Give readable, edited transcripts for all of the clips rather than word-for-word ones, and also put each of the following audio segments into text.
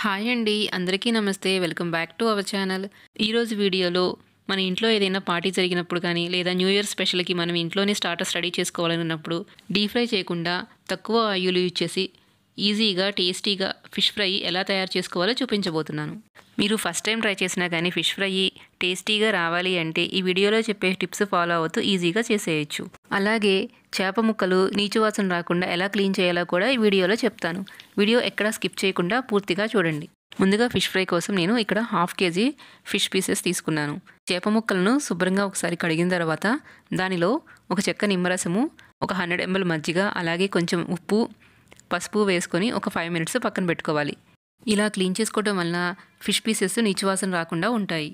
Hi అండి. అందరికీ నమస్తే. Welcome back to our channel. ఈరోజు వీడియోలో మన ఇంట్లో ఏదైనా పార్టీ జరిగినప్పుడు కానీ, లేదా న్యూ ఇయర్ స్పెషల్‌కి మనం ఇంట్లోనే స్టార్టర్స్ రెడీ చేసుకోవాలనున్నప్పుడు డీప్ ఫ్రై చేయకుండా తక్కువ ఆయిల్ యూజ్ చేసి ఈజీగా, టేస్టీగా ఫిష్ ఫ్రై ఎలా తయారు చేసుకోవాలో చూపించబోతున్నాను. మీరు ఫస్ట్ టైం ట్రై చేసినా కానీ ఫిష్ ఫ్రై టేస్టీగా రావాలి అంటే ఈ వీడియోలో చెప్పే టిప్స్ ఫాలో అవుతూ ఈజీగా చేసేయొచ్చు. అలాగే చేప ముక్కలు నీచు వాసన రాకుండా ఎలా క్లీన్ చేయాలో కూడా ఈ వీడియోలో చెప్తాను. వీడియో ఎక్కడా స్కిప్ చేయకుండా పూర్తిగా చూడండి. ముందుగా ఫిష్ ఫ్రై కోసం నేను ఇక్కడ 1/2 kg ఫిష్ పీసెస్ తీసుకున్నాను. చేప ముక్కలను శుభ్రంగా ఒకసారి కడిగిన తర్వాత దానిలో ఒక చెక్క నిమ్మరసము, ఒక 100 ml మజ్జిగ, అలాగే కొంచెం ఉప్పు, పసుపు వేసుకొని ఒక 5 minutes పక్కన పెట్టుకోవాలి. ఇలా క్లీన్ చేసుకోవడం వలన ఫిష్ పీసెస్ నీచు వాసన రాకుండా ఉంటాయి.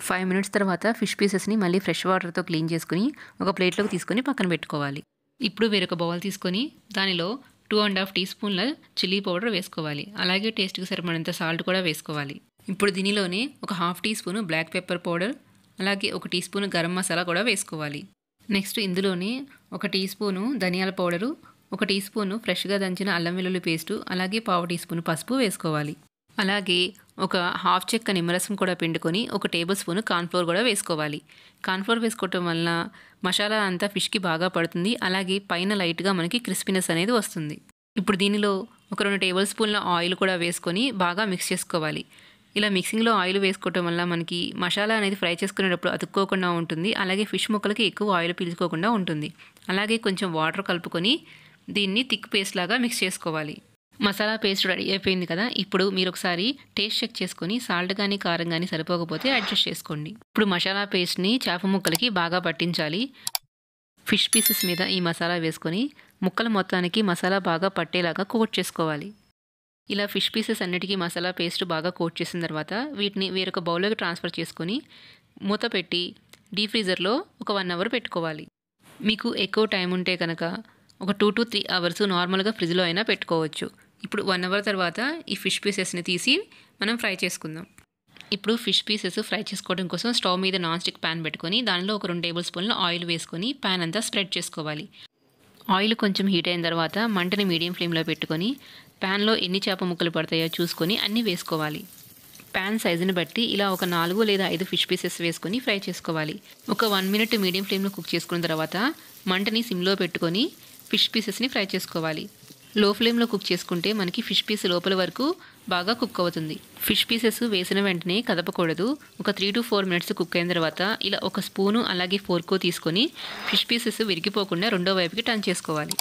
5 minutes తర్వాత ఫిష్ పీసెస్ని మళ్ళీ ఫ్రెష్ వాటర్తో క్లీన్ చేసుకుని ఒక ప్లేట్లోకి తీసుకొని పక్కన పెట్టుకోవాలి. ఇప్పుడు వేరొక బౌల్ తీసుకొని దానిలో 2.5 teaspoons చిల్లీ పౌడర్ వేసుకోవాలి. అలాగే టేస్ట్కి సరిపడినంత సాల్ట్ కూడా వేసుకోవాలి. ఇప్పుడు దీనిలోనే ఒక 1/2 teaspoon బ్లాక్ పెప్పర్ పౌడర్, అలాగే 1 teaspoon గరం మసాలా కూడా వేసుకోవాలి. నెక్స్ట్ ఇందులోనే 1 teaspoon ధనియాల పౌడరు, 1 teaspoon ఫ్రెష్గా దంచిన అల్లం వెల్లుల్లి పేస్టు, అలాగే 1/2 teaspoon పసుపు వేసుకోవాలి. అలాగే ఒక 1/2 చెక్క నిమ్మరసం కూడా పిండుకొని 1 tablespoon కార్న్ఫ్లోర్ కూడా వేసుకోవాలి. కార్న్ఫ్లోర్ వేసుకోవటం వలన మసాలా అంతా ఫిష్కి బాగా పడుతుంది. అలాగే పైన లైట్గా మనకి క్రిస్పీనెస్ అనేది వస్తుంది. ఇప్పుడు దీనిలో ఒక 2 tablespoons ఆయిల్ కూడా వేసుకొని బాగా మిక్స్ చేసుకోవాలి. ఇలా మిక్సింగ్లో ఆయిల్ వేసుకోవటం వల్ల మనకి మసాలా అనేది ఫ్రై చేసుకునేటప్పుడు అతుక్కోకుండా ఉంటుంది. అలాగే ఫిష్ ముక్కలకి ఎక్కువ ఆయిల్ పీల్చుకోకుండా ఉంటుంది. అలాగే కొంచెం వాటర్ కలుపుకొని దీన్ని థిక్ పేస్ట్ లాగా మిక్స్ చేసుకోవాలి. మసాలా పేస్ట్ రెడీ అయిపోయింది కదా. ఇప్పుడు మీరు ఒకసారి టేస్ట్ చెక్ చేసుకొని సాల్ట్ కానీ కారం కానీ సరిపోకపోతే అడ్జస్ట్ చేసుకోండి. ఇప్పుడు మసాలా పేస్ట్ని చేప ముక్కలకి బాగా పట్టించాలి. ఫిష్ పీసెస్ మీద ఈ మసాలా వేసుకొని ముక్కల మొత్తానికి మసాలా బాగా పట్టేలాగా కోట్ చేసుకోవాలి. ఇలా ఫిష్ పీసెస్ అన్నిటికీ మసాలా పేస్ట్ బాగా కోట్ చేసిన తర్వాత వీటిని వేరొక బౌల్లోకి ట్రాన్స్ఫర్ చేసుకొని మూత పెట్టి డీప్ ఫ్రీజర్లో ఒక 1 hour పెట్టుకోవాలి. మీకు ఎక్కువ టైం ఉంటే కనుక ఒక 2 to 3 hours నార్మల్గా ఫ్రిడ్జ్లో అయినా పెట్టుకోవచ్చు. ఇప్పుడు 1 hour తర్వాత ఈ ఫిష్ పీసెస్ని తీసి మనం ఫ్రై చేసుకుందాం. ఇప్పుడు ఫిష్ పీసెస్ ఫ్రై చేసుకోవడం కోసం స్టవ్ మీద నాన్ స్టిక్ ప్యాన్ పెట్టుకొని దానిలో ఒక 2 tablespoons ఆయిల్ వేసుకొని ప్యాన్ అంతా స్ప్రెడ్ చేసుకోవాలి. ఆయిల్ కొంచెం హీట్ అయిన తర్వాత మంటని మీడియం ఫ్లేమ్లో పెట్టుకొని ప్యాన్లో ఎన్ని చేప ముక్కలు పడతాయో చూసుకొని అన్నీ వేసుకోవాలి. ప్యాన్ సైజుని బట్టి ఇలా ఒక 4 లేదా 5 ఫిష్ పీసెస్ వేసుకొని ఫ్రై చేసుకోవాలి. ఒక 1 minute మీడియం ఫ్లేమ్లో కుక్ చేసుకున్న తర్వాత మంటని సిమ్లో పెట్టుకొని ఫిష్ పీసెస్ని ఫ్రై చేసుకోవాలి. లో ఫ్లేమ్లో కుక్ చేసుకుంటే మనకి ఫిష్ పీస్ లోపల వరకు బాగా కుక్ అవుతుంది. ఫిష్ పీసెస్ వేసిన వెంటనే కదపకూడదు. ఒక 3 to 4 minutes కుక్ అయిన తర్వాత ఇలా ఒక స్పూను అలాగే ఫోర్కు తీసుకొని ఫిష్ పీసెస్ విరిగిపోకుండా రెండో వైపుకి టర్న్ చేసుకోవాలి.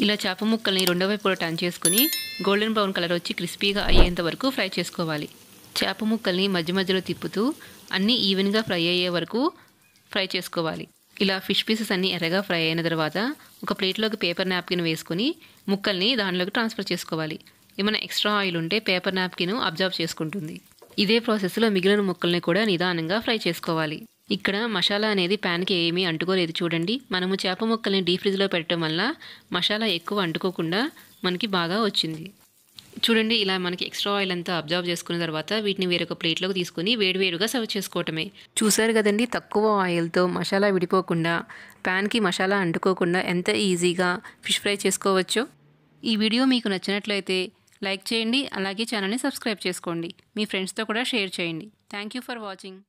ఇలా చేప ముక్కల్ని రెండో వైపు కూడా టర్న్ చేసుకుని గోల్డెన్ బ్రౌన్ కలర్ వచ్చి క్రిస్పీగా అయ్యేంత వరకు ఫ్రై చేసుకోవాలి. చేప ముక్కల్ని మధ్య మధ్యలో తిప్పుతూ అన్నీ ఈవెన్గా ఫ్రై అయ్యే వరకు ఫ్రై చేసుకోవాలి. ఇలా ఫిష్ పీసెస్ అన్నీ ఎర్రగా ఫ్రై అయిన తర్వాత ఒక ప్లేట్లోకి పేపర్ నాప్కిన్ వేసుకొని ముక్కల్ని దానిలోకి ట్రాన్స్ఫర్ చేసుకోవాలి. ఏమైనా ఎక్స్ట్రా ఆయిల్ ఉంటే పేపర్ నాప్కిన్ అబ్జర్వ్ చేసుకుంటుంది. ఇదే ప్రాసెస్లో మిగిలిన ముక్కల్ని కూడా నిదానంగా ఫ్రై చేసుకోవాలి. ఇక్కడ మసాలా అనేది ప్యాన్కి ఏమీ అంటుకోలేదు చూడండి. మనము చేప ముక్కల్ని డీప్ ఫ్రిడ్జ్లో పెట్టడం వల్ల మసాలా ఎక్కువ అంటుకోకుండా మనకి బాగా వచ్చింది. చూడండి, ఇలా మనకి ఎక్స్ట్రా ఆయిల్ అంతా అబ్జర్వ్ చేసుకున్న తర్వాత వీటిని వేరొక ప్లేట్లోకి తీసుకొని వేడివేరుగా సర్వ్ చేసుకోవటమే. చూసారు కదండి, తక్కువ ఆయిల్తో మసాలా విడిపోకుండా ప్యాన్కి మసాలా అంటుకోకుండా ఎంత ఈజీగా ఫిష్ ఫ్రై చేసుకోవచ్చో. ఈ వీడియో మీకు నచ్చినట్లయితే లైక్ చేయండి. అలాగే ఛానల్ని సబ్స్క్రైబ్ చేసుకోండి. మీ ఫ్రెండ్స్తో కూడా షేర్ చేయండి. Thank you for watching.